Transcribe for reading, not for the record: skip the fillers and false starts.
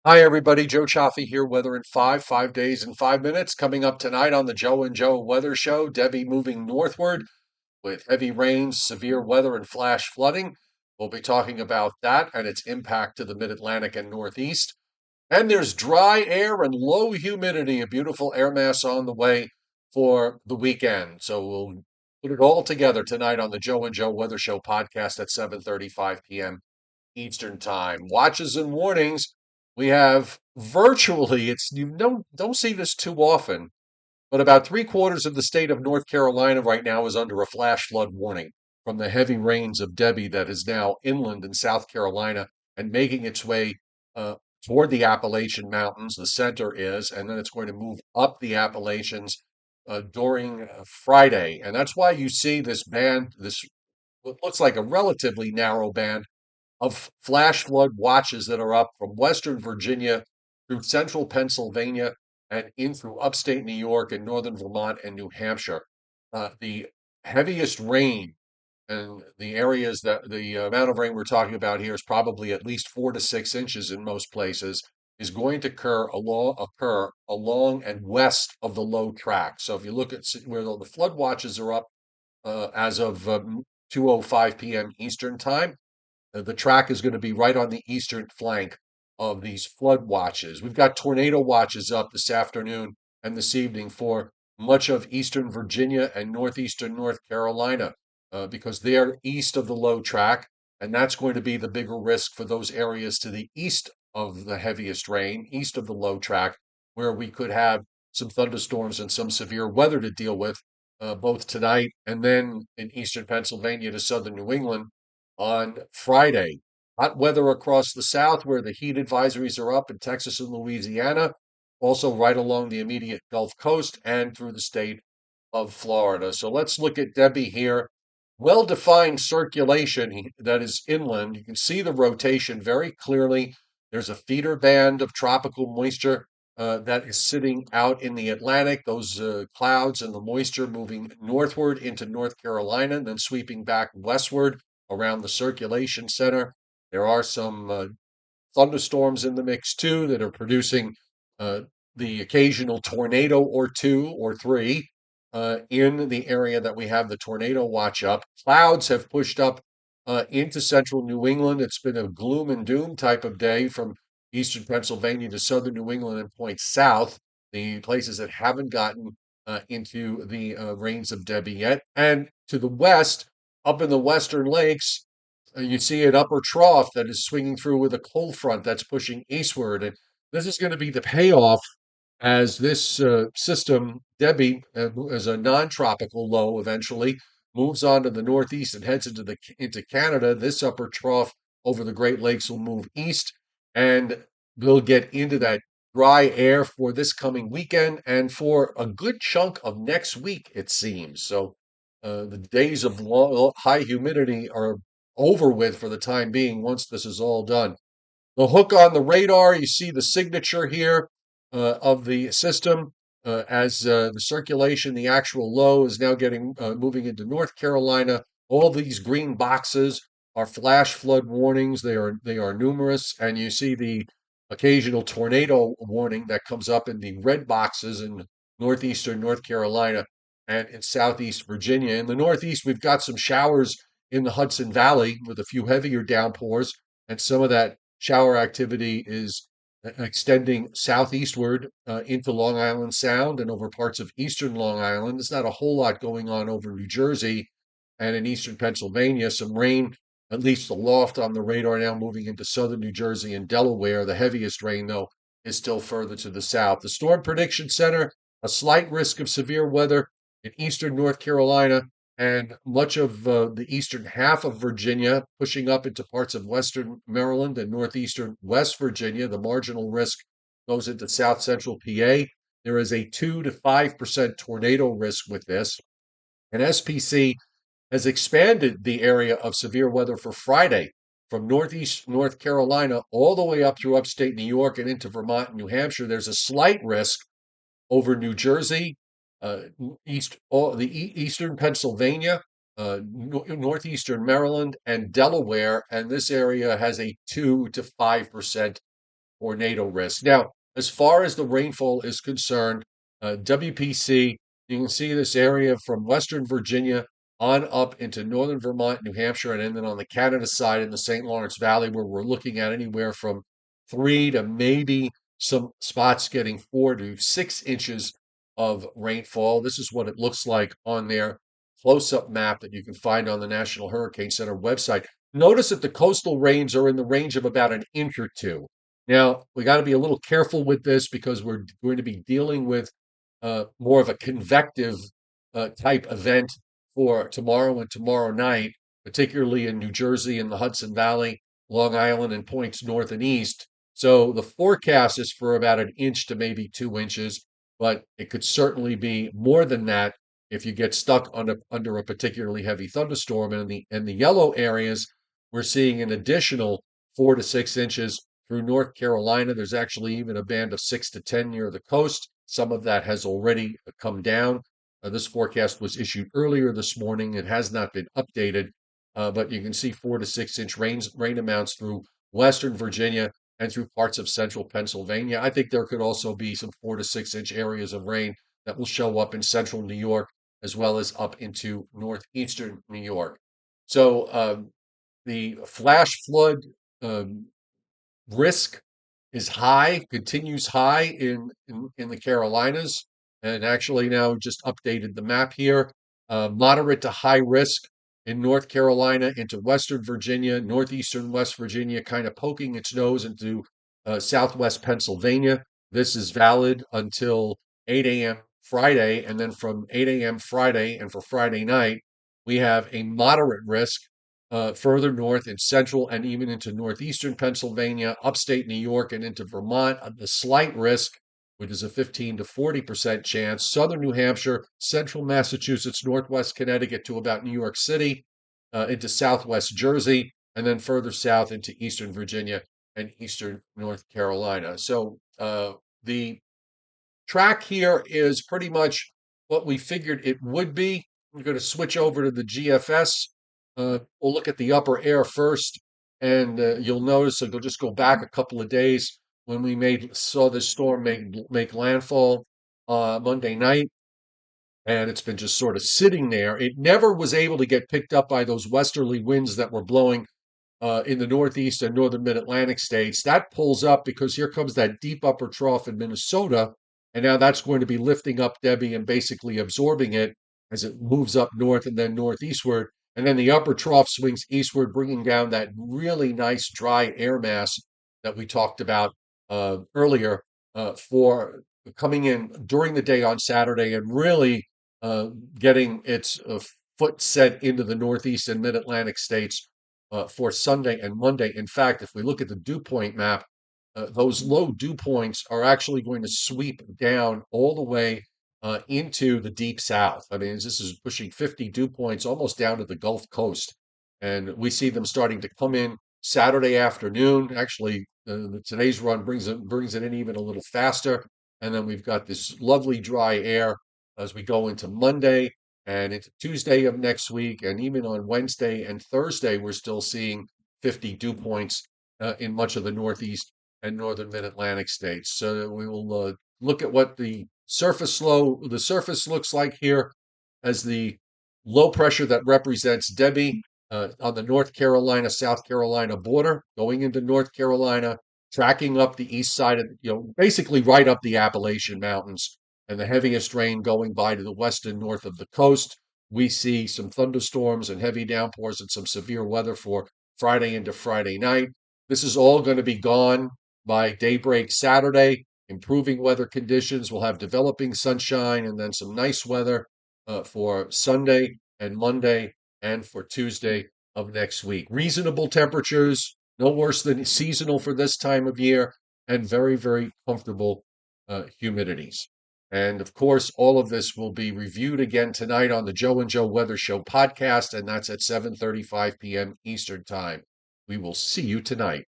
Hi, everybody. Joe Cioffi here. Weather in 5 days in 5 minutes. Coming up tonight on the Joe and Joe Weather Show. Debby moving northward with heavy rains, severe weather, and flash flooding. We'll be talking about that and its impact to the mid Atlantic and Northeast. And there's dry air and low humidity, a beautiful air mass on the way for the weekend. So we'll put it all together tonight on the Joe and Joe Weather Show podcast at 7:35 p.m. Eastern Time. Watches and warnings. We have virtually, it's you don't see this too often, but about three-quarters of the state of North Carolina right now is under a flash flood warning from the heavy rains of Debby that is now inland in South Carolina and making its way uh, toward the Appalachian Mountains. The center is, and then it's going to move up the Appalachians during Friday. And that's why you see this band, this what looks like a relatively narrow band of flash flood watches that are up from Western Virginia through central Pennsylvania and in through upstate New York and northern Vermont and New Hampshire. The heaviest rain and the areas that the amount of rain we're talking about here is probably at least 4 to 6 inches in most places, is going to occur along and west of the low track. So if you look at where the flood watches are up as of 2:05 p.m. Eastern time, the track is going to be right on the eastern flank of these flood watches. We've got tornado watches up this afternoon and this evening for much of eastern Virginia and northeastern North Carolina because they're east of the low track, and that's going to be the bigger risk for those areas to the east of the heaviest rain, east of the low track, where we could have some thunderstorms and some severe weather to deal with both tonight and then in eastern Pennsylvania to southern New England on Friday. Hot weather across the south, where the heat advisories are up in Texas and Louisiana, also right along the immediate Gulf Coast and through the state of Florida. So let's look at Debby here. Well defined circulation that is inland. You can see the rotation very clearly. There's a feeder band of tropical moisture that is sitting out in the Atlantic. Those clouds and the moisture moving northward into North Carolina and then sweeping back westward around the circulation center. There are some thunderstorms in the mix too that are producing uh, the occasional tornado or two or three in the area that we have the tornado watch up. Clouds have pushed up into central New England. It's been a gloom and doom type of day from eastern Pennsylvania to southern New England and points south, the places that haven't gotten into the rains of Debby yet. And to the west, up in the western lakes, you see an upper trough that is swinging through with a cold front that's pushing eastward. And this is going to be the payoff as this system, Debby, as a non-tropical low, eventually moves on to the northeast and heads into Canada. This upper trough over the Great Lakes will move east, and we'll get into that dry air for this coming weekend and for a good chunk of next week, it seems. So the days of high humidity are over with for the time being once this is all done. The hook on the radar, you see the signature here of the system as the circulation, the actual low is now getting moving into North Carolina. All these green boxes are flash flood warnings. They are numerous, and you see the occasional tornado warning that comes up in the red boxes in northeastern North Carolina and in southeast Virginia. In the northeast, we've got some showers in the Hudson Valley with a few heavier downpours, and some of that shower activity is extending southeastward into Long Island Sound and over parts of eastern Long Island. There's not a whole lot going on over New Jersey and in eastern Pennsylvania. Some rain, at least aloft on the radar now, moving into southern New Jersey and Delaware. The heaviest rain, though, is still further to the south. The Storm Prediction Center, a slight risk of severe weather in eastern North Carolina and much of the eastern half of Virginia, pushing up into parts of western Maryland and northeastern West Virginia. The marginal risk goes into south central PA. There is a 2 to 5% tornado risk with this. And SPC has expanded the area of severe weather for Friday from northeast North Carolina all the way up through upstate New York and into Vermont and New Hampshire. There's a slight risk over New Jersey, uh, eastern Pennsylvania, northeastern Maryland, and Delaware, and this area has a 2 to 5% tornado risk. Now, as far as the rainfall is concerned, WPC, you can see this area from Western Virginia on up into northern Vermont, New Hampshire, and then on the Canada side in the St. Lawrence Valley, where we're looking at anywhere from 3 to maybe some spots getting 4 to 6 inches of rainfall. This is what it looks like on their close-up map that you can find on the National Hurricane Center website. Notice that the coastal rains are in the range of about an inch or two. Now, we got to be a little careful with this because we're going to be dealing with more of a convective type event for tomorrow and tomorrow night, particularly in New Jersey and the Hudson Valley, Long Island, and points north and east. So the forecast is for about an inch to maybe 2 inches, but it could certainly be more than that if you get stuck under a particularly heavy thunderstorm. And in the yellow areas, we're seeing an additional 4 to 6 inches through North Carolina. There's actually even a band of 6 to 10 near the coast. Some of that has already come down. This forecast was issued earlier this morning. It has not been updated, but you can see 4 to 6 inch rain amounts through Western Virginia and through parts of central Pennsylvania. I think there could also be some 4 to 6 inch areas of rain that will show up in central New York as well as up into northeastern New York. So the flash flood um, risk is high, continues high in the Carolinas, and actually now just updated the map here. Moderate to high risk in North Carolina into Western Virginia, northeastern West Virginia, kind of poking its nose into southwest Pennsylvania. This is valid until 8 a.m. Friday, and then from 8 a.m. Friday and for Friday night, we have a moderate risk further north in central and even into northeastern Pennsylvania, upstate New York, and into Vermont. The slight risk, which is a 15 to 40% chance, southern New Hampshire, central Massachusetts, northwest Connecticut to about New York City, into southwest Jersey, and then further south into eastern Virginia and eastern North Carolina. So the track here is pretty much what we figured it would be. We're going to switch over to the GFS. We'll look at the upper air first, and you'll notice I'll just go back a couple of days when we saw this storm make landfall Monday night, and it's been just sort of sitting there. It never was able to get picked up by those westerly winds that were blowing in the Northeast and Northern Mid-Atlantic states. That pulls up because here comes that deep upper trough in Minnesota, and now that's going to be lifting up Debby and basically absorbing it as it moves up north and then northeastward. And then the upper trough swings eastward, bringing down that really nice dry air mass that we talked about earlier for coming in during the day on Saturday and really uh, getting its foot set into the Northeast and Mid-Atlantic states for Sunday and Monday. In fact, if we look at the dew point map, those low dew points are actually going to sweep down all the way into the deep south. I mean, this is pushing 50 dew points almost down to the Gulf Coast. And we see them starting to come in Saturday afternoon. Actually, today's run brings it in even a little faster. And then we've got this lovely dry air as we go into Monday and into Tuesday of next week. And even on Wednesday and Thursday, we're still seeing 50 dew points in much of the Northeast and Northern Mid-Atlantic states. So we will look at what the surface looks like here as the low pressure that represents Debby on the North Carolina, South Carolina border, going into North Carolina, tracking up the east side of, basically right up the Appalachian Mountains, and the heaviest rain going by to the west and north of the coast. We see some thunderstorms and heavy downpours and some severe weather for Friday into Friday night. This is all going to be gone by daybreak Saturday. Improving weather conditions. We'll have developing sunshine and then some nice weather for Sunday and Monday and for Tuesday of next week. Reasonable temperatures, no worse than seasonal for this time of year, and very, very comfortable humidities. And of course, all of this will be reviewed again tonight on the Joe and Joe Weather Show podcast, and that's at 7:35 p.m. Eastern Time. We will see you tonight.